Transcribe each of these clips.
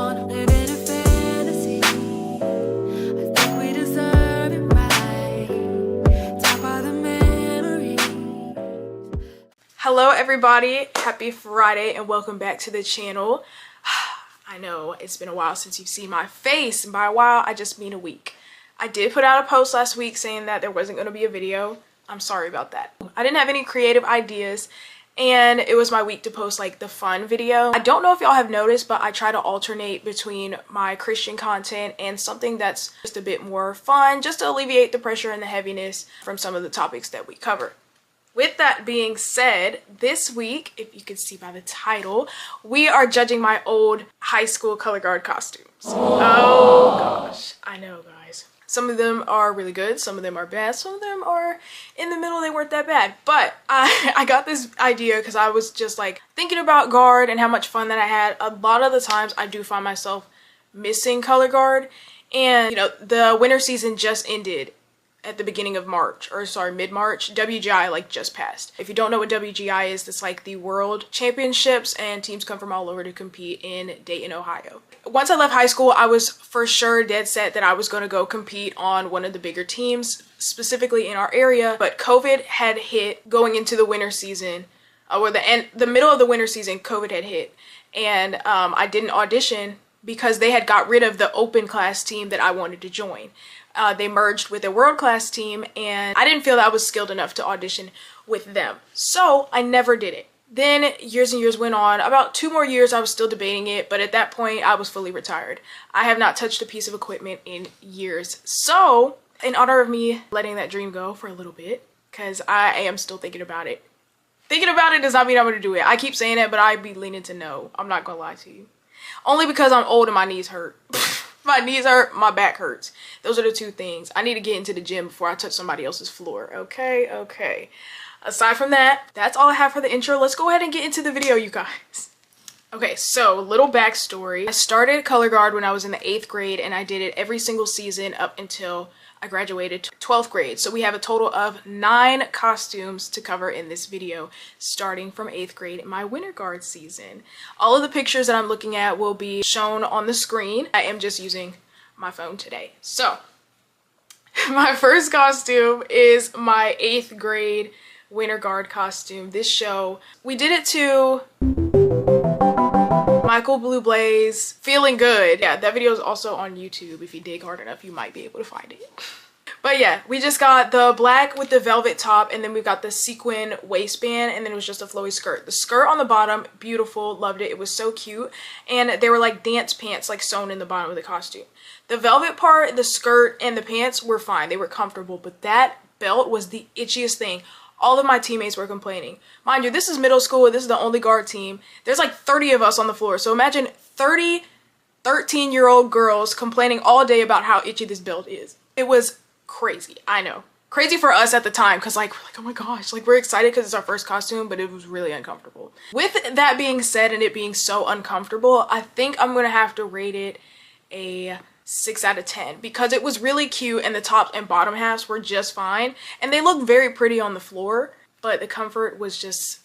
alone, living a fantasy. I think we deserve it right. Top of the memories. Hello everybody, happy Friday and welcome back to the channel. I know it's been a while since you've seen my face, and by a while I just mean a week. I did put out a post last week saying that there wasn't going to be a video. I'm sorry about that. I didn't have any creative ideas and it was my week to post like the fun video. I don't know if y'all have noticed, but I try to alternate between my Christian content and something that's just a bit more fun, just to alleviate the pressure and the heaviness from some of the topics that we cover. With that being said, this week, if you can see by the title, we are judging my old high school color guard costumes. Oh gosh, I know guys. Some of them are really good, some of them are bad, some of them are in the middle, they weren't that bad. But I got this idea because I was just like thinking about guard and how much fun that I had. A lot of the times I do find myself missing color guard, and you know, the winter season just ended at the beginning of March, or sorry, mid-March. WGI like just passed. If you don't know what WGI is, it's like the world championships and teams come from all over to compete in Dayton, Ohio. Once I left high school, I was for sure dead set that I was going to go compete on one of the bigger teams, specifically in our area, but COVID had hit going into the winter season, or the middle of the winter season, COVID had hit, and I didn't audition because they had got rid of the open class team that I wanted to join. They merged with a world-class team and I didn't feel that I was skilled enough to audition with them. So I never did it. Then years and years went on. About 2 more years I was still debating it, but at that point I was fully retired. I have not touched a piece of equipment in years. So in honor of me letting that dream go for a little bit, because I am still thinking about it. Thinking about it does not mean I'm going to do it. I keep saying it, but I'd be leaning to no. I'm not going to lie to you. Only because I'm old and my knees hurt. My knees hurt, my back hurts. Those are the 2 things. I need to get into the gym before I touch somebody else's floor. Okay. Aside from that, that's all I have for the intro. Let's go ahead and get into the video, you guys. Okay, so little backstory. I started color guard when I was in the 8th grade and I did it every single season up until I graduated to 12th grade. So we have a total of 9 costumes to cover in this video, starting from 8th grade in my winter guard season. All of the pictures that I'm looking at will be shown on the screen. I am just using my phone today. So my first costume is my 8th grade winter guard costume. This show, we did it to Michael Bublé's Feeling Good. Yeah, that video is also on YouTube. If you dig hard enough, you might be able to find it. But yeah, we just got the black with the velvet top, and then we got the sequin waistband, and then it was just a flowy skirt. The skirt on the bottom, beautiful, loved it. It was so cute, and they were like dance pants like sewn in the bottom of the costume. The velvet part, the skirt, and the pants were fine. They were comfortable, but that belt was the itchiest thing. All of my teammates were complaining. Mind you, this is middle school. This is the only guard team. There's like 30 of us on the floor. So imagine 30 13-year-old girls complaining all day about how itchy this belt is. It was crazy. I know. Crazy for us at the time because like, we're like, oh my gosh, like we're excited because it's our first costume, but it was really uncomfortable. With that being said and it being so uncomfortable, I think I'm going to have to rate it a 6 out of 10 because it was really cute and the top and bottom halves were just fine and they looked very pretty on the floor, but the comfort was just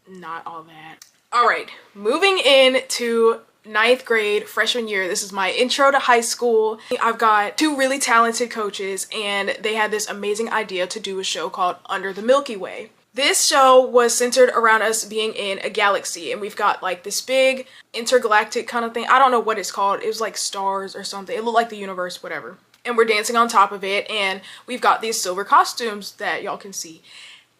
not all that. All right, moving into 9th grade freshman year. This is my intro to high school. I've got 2 really talented coaches and they had this amazing idea to do a show called Under the Milky Way. This show was centered around us being in a galaxy and we've got like this big intergalactic kind of thing. I don't know what it's called. It was like stars or something. It looked like the universe, whatever. And we're dancing on top of it and we've got these silver costumes that y'all can see.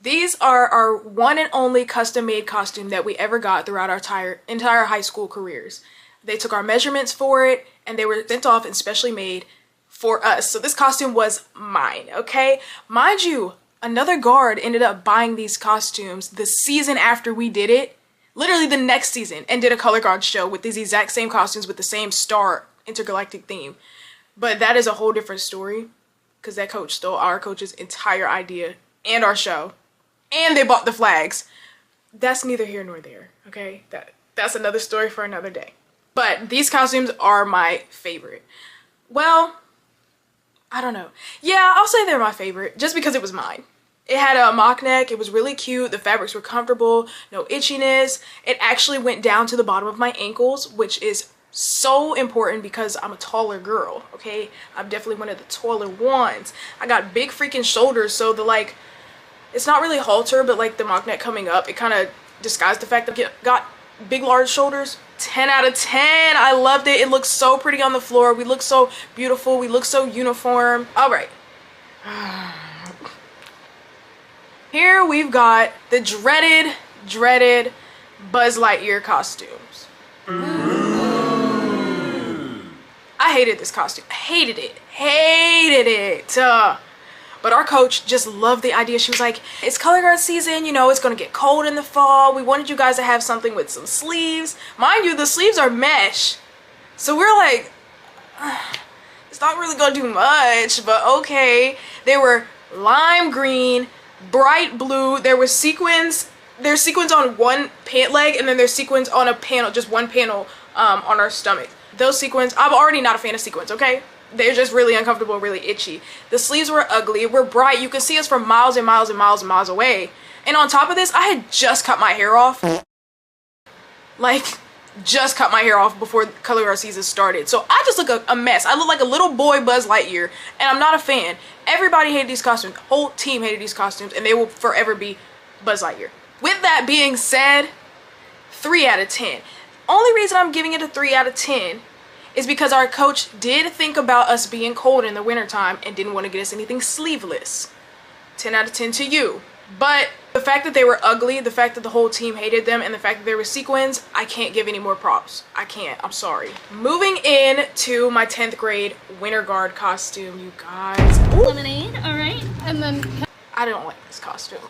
These are our one and only custom made costume that we ever got throughout our entire high school careers. They took our measurements for it and they were sent off and specially made for us. So this costume was mine, okay? Mind you, another guard ended up buying these costumes the season after we did it, literally the next season, and did a color guard show with these exact same costumes with the same star intergalactic theme. But that is a whole different story because that coach stole our coach's entire idea and our show, and they bought the flags. That's neither here nor there, okay? That's another story for another day. But these costumes are my favorite. Well, I don't know. Yeah, I'll say they're my favorite just because it was mine. It had a mock neck. It was really cute. The fabrics were comfortable. No itchiness. It actually went down to the bottom of my ankles, which is So important because I'm a taller girl, okay? I'm definitely one of the taller ones. I got big freaking shoulders, so the like, it's not really halter, but like the mock neck coming up, it kind of disguised the fact that I got big large shoulders. 10 out of 10. I loved it. It looks so pretty on the floor. We look so beautiful. We look so uniform. All right. Here we've got the dreaded Buzz Lightyear costumes. I hated this costume. Hated it. But our coach just loved the idea. She was like, it's Colorguard season, you know, it's gonna get cold in the fall. We wanted you guys to have something with some sleeves. Mind you, the sleeves are mesh. So we're like, it's not really gonna do much, but okay. They were lime green, bright blue. There was sequins. There's sequins on one pant leg, and then there's sequins on a panel, just one panel on our stomach. Those sequins, I'm already not a fan of sequins, okay? They're just really uncomfortable, really itchy. The sleeves were ugly, were bright. You could see us from miles and miles and miles and miles away. And on top of this, I had just cut my hair off. Like, just cut my hair off before Colorguard season started. So I just look a mess. I look like a little boy Buzz Lightyear, and I'm not a fan. Everybody hated these costumes. The whole team hated these costumes, and they will forever be Buzz Lightyear. With that being said, 3 out of 10. Only reason I'm giving it a 3 out of 10 is because our coach did think about us being cold in the wintertime and didn't want to get us anything sleeveless. 10 out of 10 to you. But the fact that they were ugly, the fact that the whole team hated them, and the fact that there were sequins, I can't give any more props. I can't. I'm sorry. Moving in to my 10th grade winter guard costume, you guys. Ooh. Lemonade, all right. And then I don't like this costume.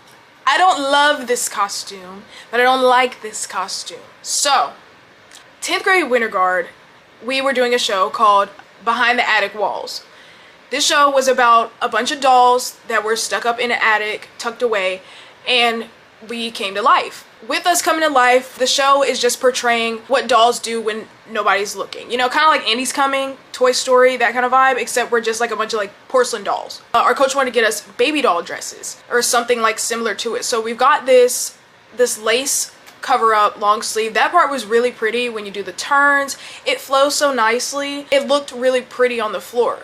I don't love this costume, but I don't like this costume. So, 10th grade winter guard, we were doing a show called Behind the Attic Walls. This show was about a bunch of dolls that were stuck up in an attic, tucked away, and we came to life. With us coming to life, the show is just portraying what dolls do when nobody's looking. You know, kind of like Andy's Coming, Toy Story, that kind of vibe, except we're just like a bunch of like porcelain dolls. Our coach wanted to get us baby doll dresses or something like similar to it. So we've got this lace cover up long sleeve. That part was really pretty when you do the turns. It flows so nicely. It looked really pretty on the floor.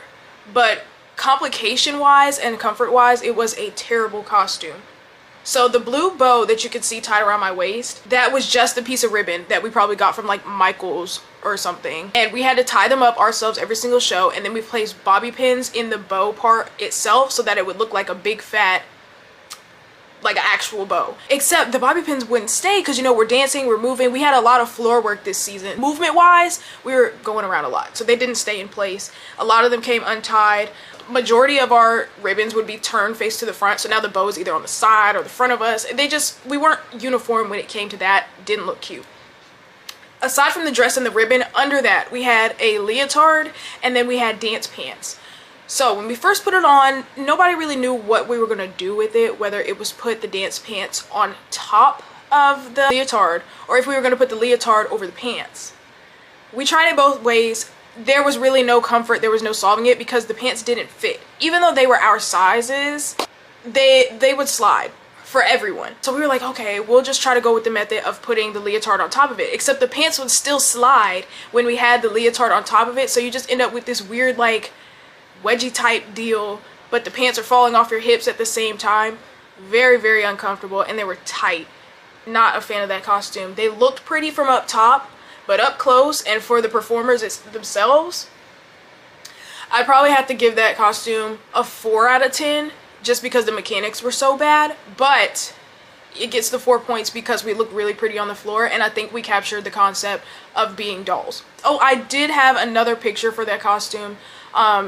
But complication wise and comfort wise, it was a terrible costume. So the blue bow that you could see tied around my waist, that was just a piece of ribbon that we probably got from like Michael's or something. And we had to tie them up ourselves every single show, and then we placed bobby pins in the bow part itself so that it would look like a big fat, like an actual bow. Except the bobby pins wouldn't stay because, you know, we're dancing, we're moving. We had a lot of floor work this season. Movement wise, we were going around a lot, so they didn't stay in place. A lot of them came untied. Majority of our ribbons would be turned face to the front, so now the bow is either on the side or the front of us. We weren't uniform when it came to that. Didn't look cute. Aside from the dress and the ribbon, under that we had a leotard, and then we had dance pants. So when we first put it on, nobody really knew what we were going to do with it, whether it was put the dance pants on top of the leotard or if we were going to put the leotard over the pants. We tried it both ways. There was really no comfort, there was no solving it because the pants didn't fit. Even though they were our sizes, they would slide for everyone. So we were like, okay, we'll just try to go with the method of putting the leotard on top of it, except the pants would still slide when we had the leotard on top of it. So you just end up with this weird like wedgie type deal, but the pants are falling off your hips at the same time. Very, very uncomfortable, and they were tight. Not a fan of that costume. They looked pretty from up top, but up close and for the performers themselves, I'd probably have to give that costume a 4 out of 10 just because the mechanics were so bad, but it gets the 4 points because we look really pretty on the floor, and I think we captured the concept of being dolls. Oh, I did have another picture for that costume.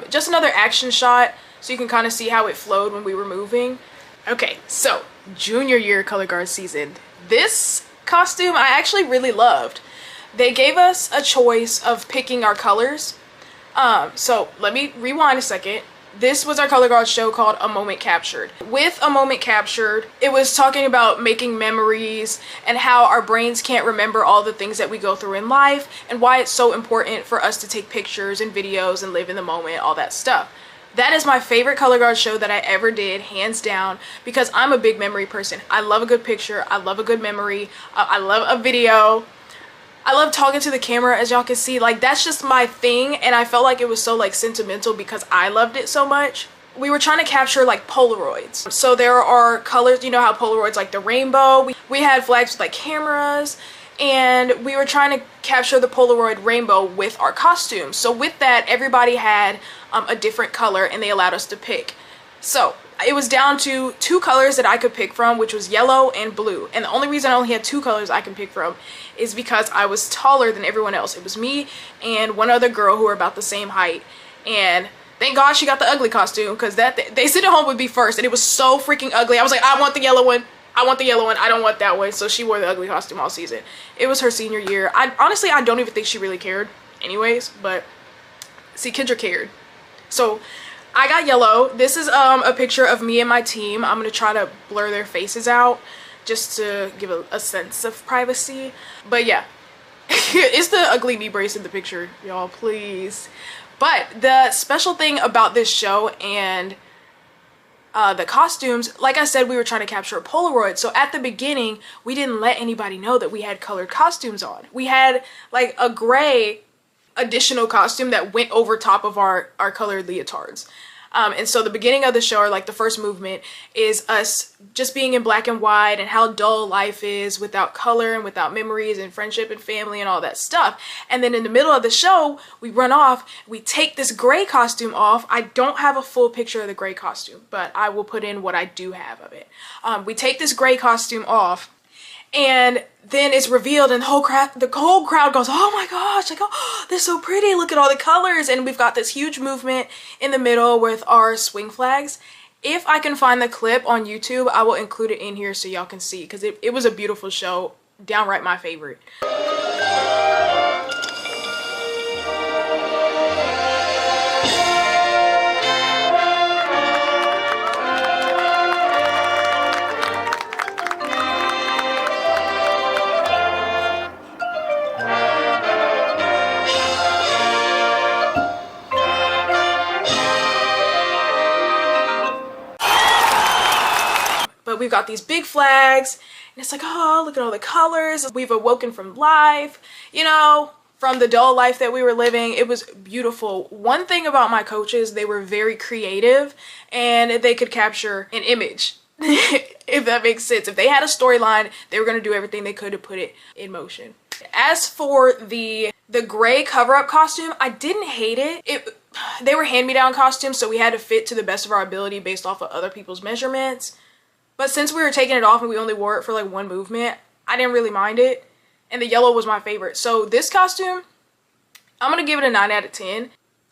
Just another action shot so you can kind of see how it flowed when we were moving. Okay, so junior year Colorguard season. This costume I actually really loved. They gave us a choice of picking our colors. So let me rewind a second. This was our Colorguard show called A Moment Captured. With A Moment Captured, it was talking about making memories and how our brains can't remember all the things that we go through in life and why it's so important for us to take pictures and videos and live in the moment, all that stuff. That is my favorite Colorguard show that I ever did, hands down, because I'm a big memory person. I love a good picture. I love a good memory. I love a video. I love talking to the camera, as y'all can see. Like, that's just my thing, and I felt like it was so like sentimental because I loved it so much. We were trying to capture like Polaroids. So there are colors, you know how Polaroids like the rainbow. We had flags with like cameras, and we were trying to capture the Polaroid rainbow with our costumes. So with that, everybody had a different color, and they allowed us to pick. So it was down to 2 colors that I could pick from, which was yellow and blue. And the only reason I only had 2 colors I can pick from is because I was taller than everyone else. It was me and one other girl who were about the same height. And thank God she got the ugly costume, because they sent it home with me first, and it was so freaking ugly. I was like, I want the yellow one. I want the yellow one. I don't want that one. So she wore the ugly costume all season. It was her senior year. Honestly, I don't even think she really cared anyways, but see, Kendra cared. So I got yellow. This is a picture of me and my team. I'm gonna try to blur their faces out just to give a sense of privacy. But yeah, it's the ugly knee brace in the picture, y'all, please. But the special thing about this show and the costumes, like I said, we were trying to capture a Polaroid. So at the beginning, we didn't let anybody know that we had colored costumes on. We had like a gray additional costume that went over top of our colored leotards. And so the beginning of the show, or like the first movement, is us just being in black and white and how dull life is without color and without memories and friendship and family and all that stuff. And then in the middle of the show, we run off, we take this gray costume off. I don't have a full picture of the gray costume, but I will put in what I do have of it. We take this gray costume off, and then it's revealed, and the whole crowd goes, oh my gosh, like, oh, they're so pretty, look at all the colors. And we've got this huge movement in the middle with our swing flags. If I can find the clip on YouTube, I will include it in here so y'all can see, because it was a beautiful show, downright my favorite. But we've got these big flags, and it's like, oh, look at all the colors. We've awoken from life, you know, from the dull life that we were living. It was beautiful. One thing about my coaches, they were very creative, and they could capture an image, if that makes sense. If they had a storyline, they were going to do everything they could to put it in motion. As for the gray cover-up costume, I didn't hate it. They were hand-me-down costumes, so we had to fit to the best of our ability based off of other people's measurements. But since we were taking it off and we only wore it for like one movement, I didn't really mind it. And the yellow was my favorite. So this costume, I'm going to give it a 9 out of 10.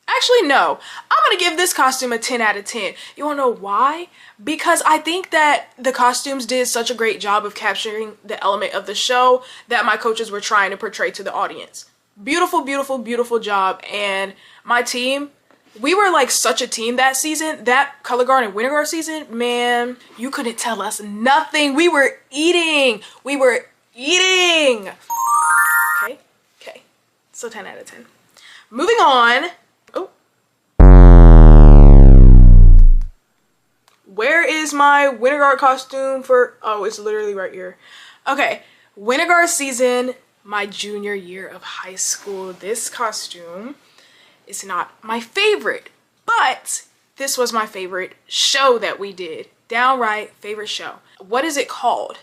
Actually, no. I'm going to give this costume a 10 out of 10. You want to know why? Because I think that the costumes did such a great job of capturing the element of the show that my coaches were trying to portray to the audience. Beautiful, beautiful, beautiful job. And my team, we were like such a team that season. That Colorguard and Winter Guard season, man, you couldn't tell us nothing. We were eating. We were eating. Okay. So 10 out of 10. Moving on. Oh. Where is my Winter Guard costume for? Oh, it's literally right here. Okay. Winter Guard season, my junior year of high school. This costume is not my favorite, but this was my favorite show that we did. Downright favorite show. What is it called?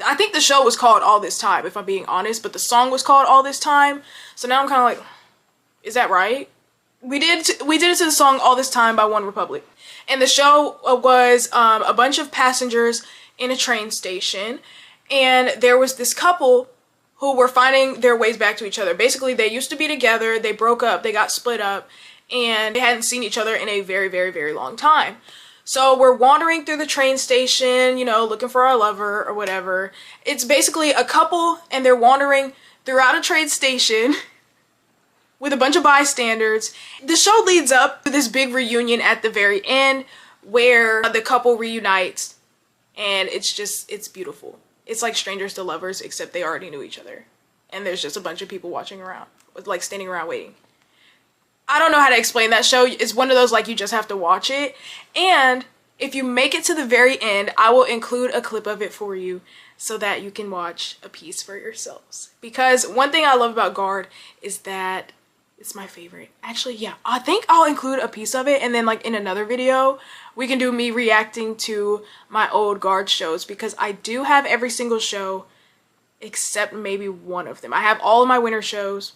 I think the show was called All This Time, if I'm being honest, but the song was called All This Time. So now I'm kind of like, is that right? We did it to the song All This Time by One Republic. And the show was a bunch of passengers in a train station, and there was this couple who were finding their ways back to each other. Basically, they used to be together, they broke up, they got split up, and they hadn't seen each other in a very, very, very long time. So we're wandering through the train station, you know, looking for our lover or whatever. It's basically a couple, and they're wandering throughout a train station with a bunch of bystanders. The show leads up to this big reunion at the very end where the couple reunites, and it's beautiful. It's like Strangers to Lovers, except they already knew each other. And there's just a bunch of people watching around, like standing around waiting. I don't know how to explain that show. It's one of those, like, you just have to watch it. And if you make it to the very end, I will include a clip of it for you so that you can watch a piece for yourselves. Because one thing I love about Guard is that it's my favorite. Actually, yeah, I think I'll include a piece of it, and then like in another video we can do me reacting to my old Guard shows, because I do have every single show except maybe one of them. I have all of my winter shows.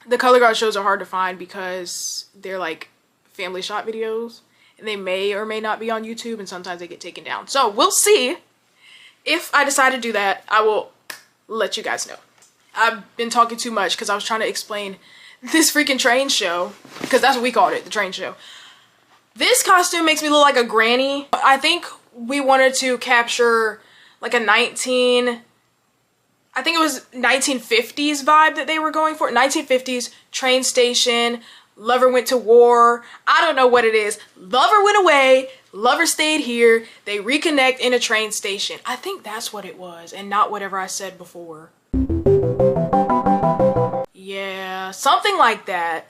The Colorguard shows are hard to find because they're like family shot videos, and they may or may not be on YouTube, and sometimes they get taken down. So we'll see. If I decide to do that, I will let you guys know. I've been talking too much because I was trying to explain this freaking train show, because that's what we called it, the train show. This costume makes me look like a granny. I think we wanted to capture like a 1950s vibe that they were going for. 1950s, train station, lover went to war. I don't know what it is. Lover went away, lover stayed here, they reconnect in a train station. I think that's what it was, and not whatever I said before. Yeah, something like that.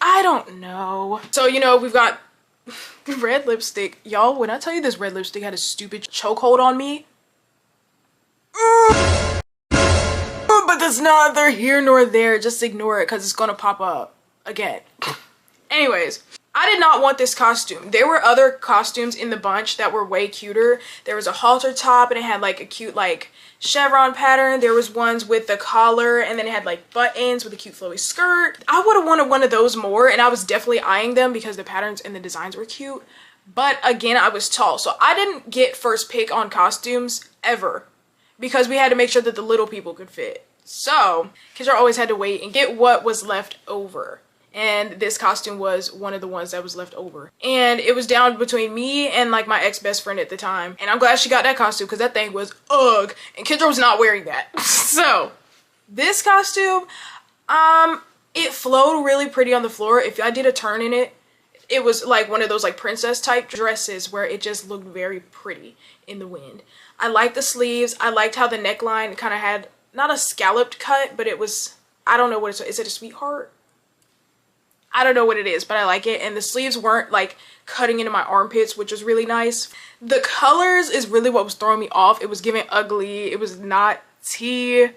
I don't know. So, you know, we've got red lipstick. Y'all, when I tell you this red lipstick had a stupid chokehold on me. But that's neither here nor there. Just ignore it because it's gonna pop up again. Anyways, I did not want this costume. There were other costumes in the bunch that were way cuter. There was a halter top and it had like a cute like chevron pattern. There was ones with the collar and then it had like buttons with a cute flowy skirt. I would have wanted one of those more, and I was definitely eyeing them because the patterns and the designs were cute. But again, I was tall, so I didn't get first pick on costumes ever because we had to make sure that the little people could fit. So Kendra always had to wait and get what was left over. And this costume was one of the ones that was left over. And it was down between me and like my ex-best friend at the time. And I'm glad she got that costume because that thing was ugh. And Kendra was not wearing that. So this costume, it flowed really pretty on the floor. If I did a turn in it, it was like one of those like princess type dresses where it just looked very pretty in the wind. I liked the sleeves. I liked how the neckline kind of had not a scalloped cut, but it was, I don't know what it's, is it a sweetheart? I don't know what it is, but I like it. And the sleeves weren't like cutting into my armpits, which was really nice. The colors is really what was throwing me off. It was giving ugly. It was not tea,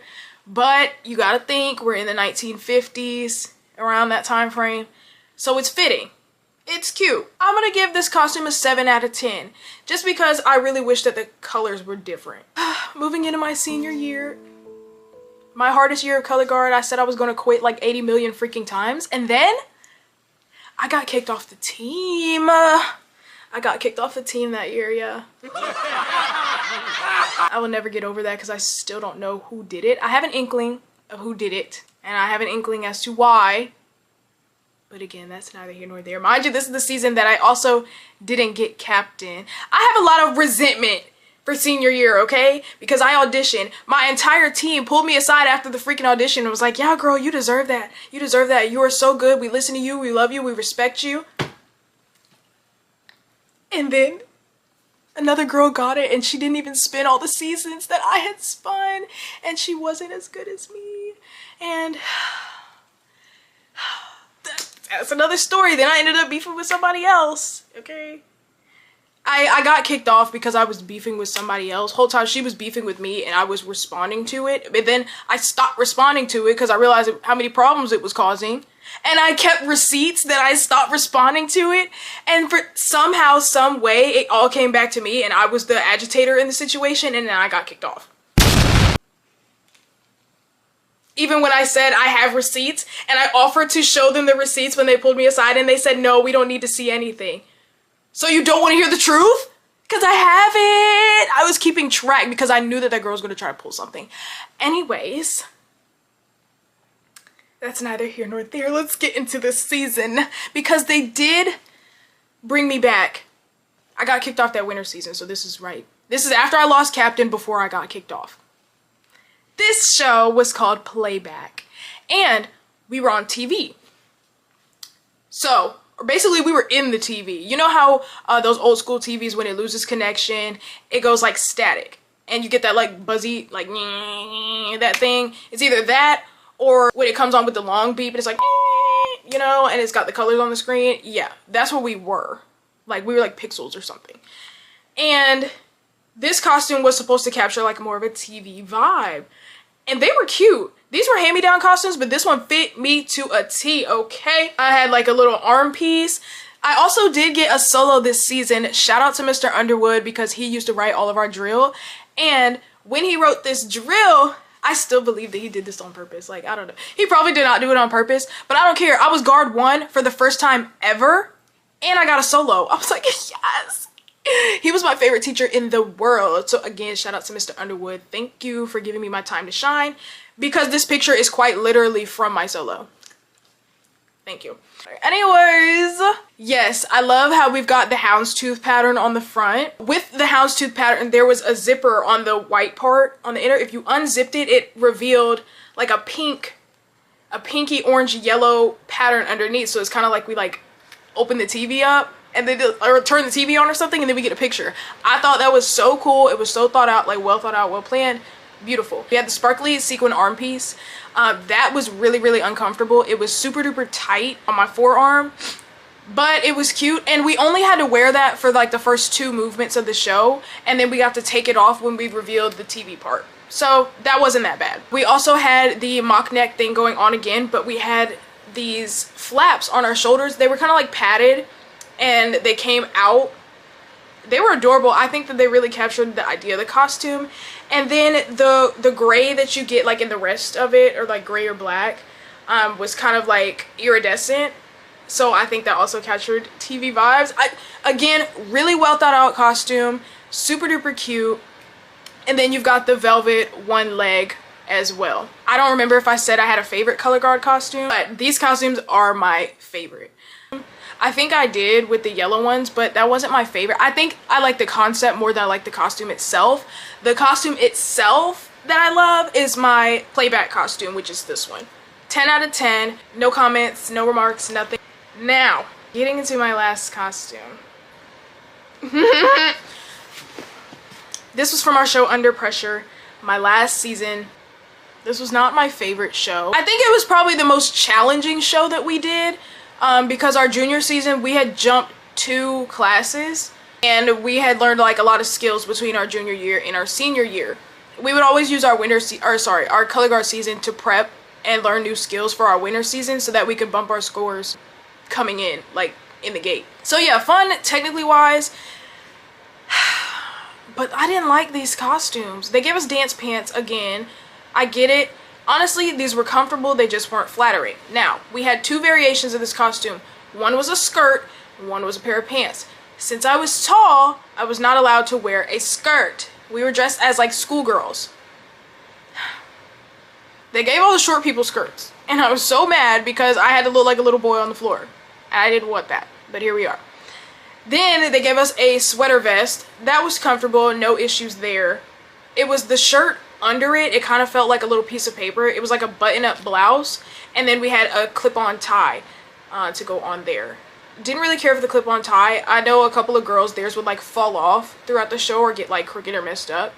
but you gotta think we're in the 1950s, around that time frame. So it's fitting. It's cute. I'm gonna give this costume a 7 out of 10, just because I really wish that the colors were different. Moving into my senior year, my hardest year of Colorguard, I said I was gonna quit like 80 million freaking times, and then I got kicked off the team. I got kicked off the team that year, yeah. I will never get over that because I still don't know who did it. I have an inkling of who did it, and I have an inkling as to why. But again, that's neither here nor there. Mind you, this is the season that I also didn't get captain. I have a lot of resentment for senior year, okay? Because I auditioned. My entire team pulled me aside after the freaking audition and was like, yeah, girl, you deserve that. You deserve that. You are so good. We listen to you. We love you. We respect you. And then another girl got it, and she didn't even spin all the seasons that I had spun, and she wasn't as good as me. And that's another story. Then I ended up beefing with somebody else, okay? I got kicked off because I was beefing with somebody else. Whole time she was beefing with me and I was responding to it. But then I stopped responding to it because I realized how many problems it was causing. And I kept receipts that I stopped responding to it. And for somehow, some way, it all came back to me and I was the agitator in the situation, and then I got kicked off. Even when I said I have receipts and I offered to show them the receipts when they pulled me aside, and they said, no, we don't need to see anything. So you don't want to hear the truth? Because I have it. I was keeping track because I knew that that girl was going to try to pull something. Anyways, that's neither here nor there. Let's get into this season because they did bring me back. I got kicked off that winter season, so this is right. This is after I lost captain, before I got kicked off. This show was called Playback, and we were on TV. So basically, we were in the TV. You know how those old school TVs, when it loses connection, it goes like static. And you get that like buzzy, like that thing. It's either that or when it comes on with the long beep and it's like, you know, and it's got the colors on the screen. Yeah, that's what we were. Like, we were like pixels or something. And This costume was supposed to capture like more of a TV vibe. And they were cute. These were hand-me-down costumes, but this one fit me to a T, okay? I had like a little arm piece. I also did get a solo this season. Shout out to Mr. Underwood because he used to write all of our drill. And when he wrote this drill, I still believe that he did this on purpose. Like, I don't know. He probably did not do it on purpose, but I don't care. I was guard 1 for the first time ever, and I got a solo. I was like, yes. He was my favorite teacher in the world. So again, shout out to Mr. Underwood. Thank you for giving me my time to shine, because this picture is quite literally from my solo. Thank you. Anyways, yes, I love how we've got the houndstooth pattern on the front. With the houndstooth pattern, there was a zipper on the white part on the inner. If you unzipped it, it revealed like a pinky orange yellow pattern underneath. So it's kind of like we like open the TV up and then or turn the TV on or something, and then we get a picture. I thought that was so cool. It was so thought out, like well thought out, well planned. Beautiful. We had the sparkly sequin arm piece. That was really, really uncomfortable. It was super duper tight on my forearm, but it was cute. And we only had to wear that for like the first 2 movements of the show, and then we got to take it off when we revealed the TV part. So that wasn't that bad. We also had the mock neck thing going on again, but we had these flaps on our shoulders. They were kind of like padded and they came out. They were adorable. I think that they really captured the idea of the costume. And then the gray that you get like in the rest of it, or like gray or black, was kind of like iridescent. So I think that also captured TV vibes. Again, really well thought out costume, super duper cute. And then you've got the velvet one leg as well. I don't remember if I said I had a favorite color guard costume, but these costumes are my favorite. I think I did with the yellow ones, but that wasn't my favorite. I think I like the concept more than I like the costume itself. The costume itself that I love is my playback costume, which is this one. 10 out of 10, no comments, no remarks, nothing. Now, getting into my last costume. This was from our show Under Pressure, my last season. This was not my favorite show. I think it was probably the most challenging show that we did. Because our junior season, we had jumped 2 classes and we had learned like a lot of skills between our junior year and our senior year. We would always use our our color guard season to prep and learn new skills for our winter season so that we could bump our scores coming in, like in the gate. So yeah, fun technically wise, but I didn't like these costumes. They gave us dance pants again. I get it. Honestly, these were comfortable, they just weren't flattering. Now, we had 2 variations of this costume. One was a skirt, one was a pair of pants. Since I was tall, I was not allowed to wear a skirt. We were dressed as like schoolgirls. They gave all the short people skirts, and I was so mad because I had to look like a little boy on the floor. I didn't want that, but here we are. Then they gave us a sweater vest. That was comfortable, no issues there. It was the shirt under it, it kind of felt like a little piece of paper. It was like a button-up blouse, and then we had a clip-on tie to go on there. Didn't really care for the clip-on tie. I know a couple of girls, theirs would like fall off throughout the show or get like crooked or messed up.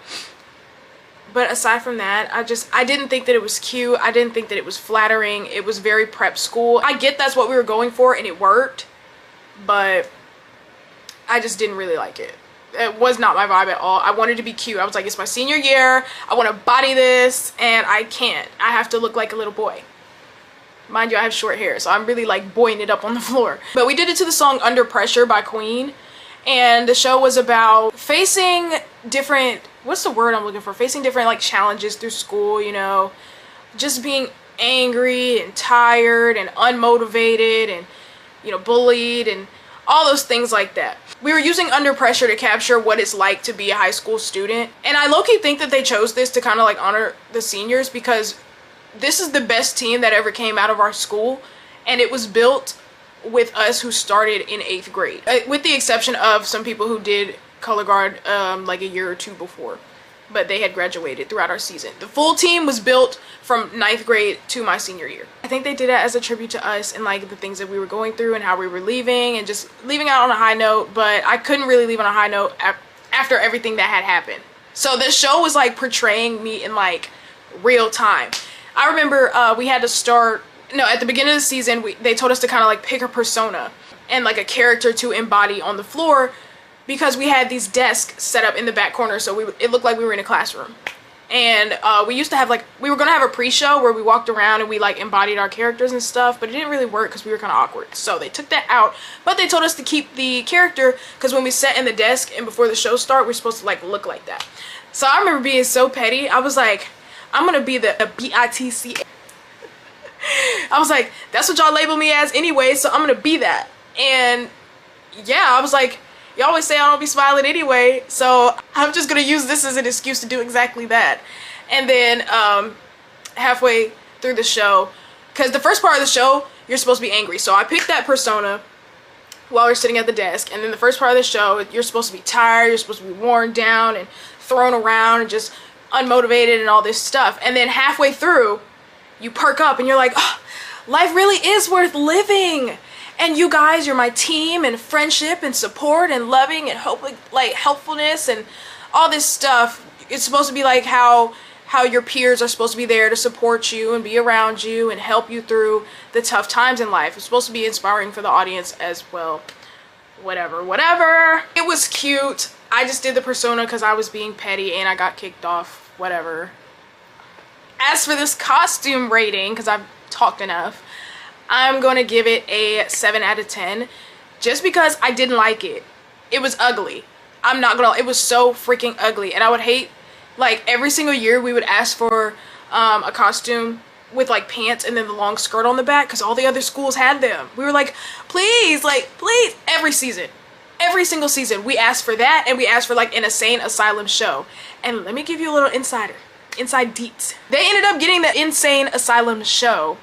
But aside from that, I didn't think that it was cute. I didn't think that it was flattering. It was very prep school. I get that's what we were going for and it worked, but I just didn't really like it. It was not my vibe at all. I wanted to be cute. I was like, it's my senior year. I want to body this, and I can't. I have to look like a little boy. Mind you, I have short hair, so I'm really like boying it up on the floor. But we did it to the song Under Pressure by Queen, and the show was about facing different, what's the word I'm looking for? Facing different like challenges through school, you know, just being angry and tired and unmotivated and, you know, bullied and all those things like that. We were using Under Pressure to capture what it's like to be a high school student. And I low-key think that they chose this to kind of like honor the seniors because this is the best team that ever came out of our school. And it was built with us who started in 8th grade. With the exception of some people who did color guard like a year or 2 before. But they had graduated throughout our season. The full team was built from 9th grade to my senior year. I think they did that as a tribute to us and like the things that we were going through and how we were leaving and just leaving out on a high note, but I couldn't really leave on a high note after everything that had happened. So this show was like portraying me in like real time. I remember we had to start, no, at the beginning of the season, they told us to kind of like pick a persona and like a character to embody on the floor because we had these desks set up in the back corner, so it looked like we were in a classroom. And we used to have like, we were gonna have a pre-show where we walked around and we like embodied our characters and stuff, but it didn't really work because we were kind of awkward. So they took that out, but they told us to keep the character because when we sat in the desk and before the show started, we're supposed to like look like that. So I remember being so petty. I was like, I'm gonna be the BITC. I was like, that's what y'all label me as anyway, so I'm gonna be that. And yeah, I was like, you always say I don't be smiling anyway, so I'm just gonna use this as an excuse to do exactly that. And then halfway through the show, because the first part of the show, you're supposed to be angry. So I picked that persona while we're sitting at the desk. And then the first part of the show, you're supposed to be tired, you're supposed to be worn down and thrown around and just unmotivated and all this stuff. And then halfway through, you perk up and you're like, oh, life really is worth living. And you guys, you're my team, and friendship and support and loving and hope, like helpfulness and all this stuff. It's supposed to be like how your peers are supposed to be there to support you and be around you and help you through the tough times in life. It's supposed to be inspiring for the audience as well. Whatever. It was cute. I just did the persona because I was being petty and I got kicked off. Whatever. As for this costume rating, because I've talked enough, I'm going to give it a 7 out of 10 just because I didn't like it. It was ugly. I'm not gonna, it was so freaking ugly. And I would hate, like every single year we would ask for a costume with like pants and then the long skirt on the back because all the other schools had them. We were like, please, every season. Every single season we asked for that, and we asked for like an insane asylum show. And let me give you a little inside deets. They ended up getting the insane asylum show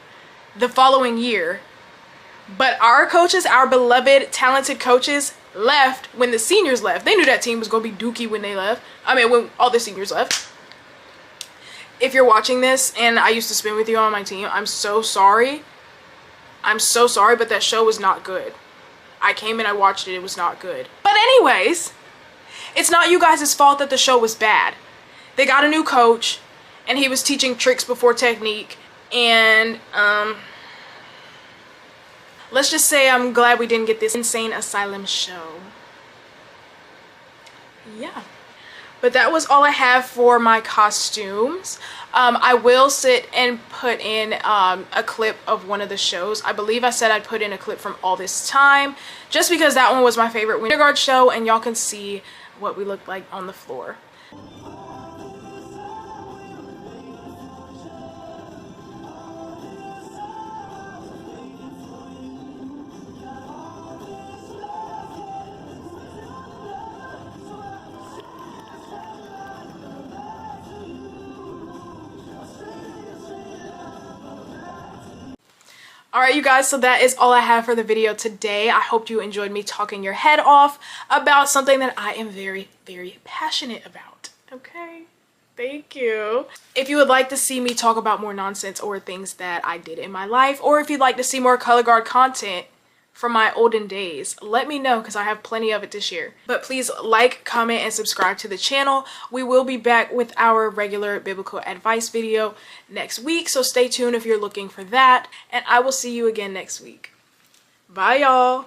the following year, but our coaches, our beloved talented coaches, left when the seniors left. They knew that team was gonna be dookie when they left. I mean, when all the seniors left. If you're watching this and I used to spin with you on my team, I'm so sorry. I'm so sorry, but that show was not good. I came and I watched it, it was not good. But anyways, it's not you guys' fault that the show was bad. They got a new coach and he was teaching tricks before technique. And let's just say I'm glad we didn't get this insane asylum show. Yeah, but that was all I have for my costumes. I will sit and put in a clip of one of the shows. I believe I said I'd put in a clip from All This Time, just because that one was my favorite Colorguard show, and y'all can see what we looked like on the floor. Alright you guys, so that is all I have for the video today. I hope you enjoyed me talking your head off about something that I am very, very passionate about. Okay? Thank you. If you would like to see me talk about more nonsense or things that I did in my life, or if you'd like to see more Colorguard content from my olden days, let me know because I have plenty of it to share. But please like, comment, and subscribe to the channel. We will be back with our regular biblical advice video next week, so stay tuned if you're looking for that, and I will see you again next week. Bye y'all.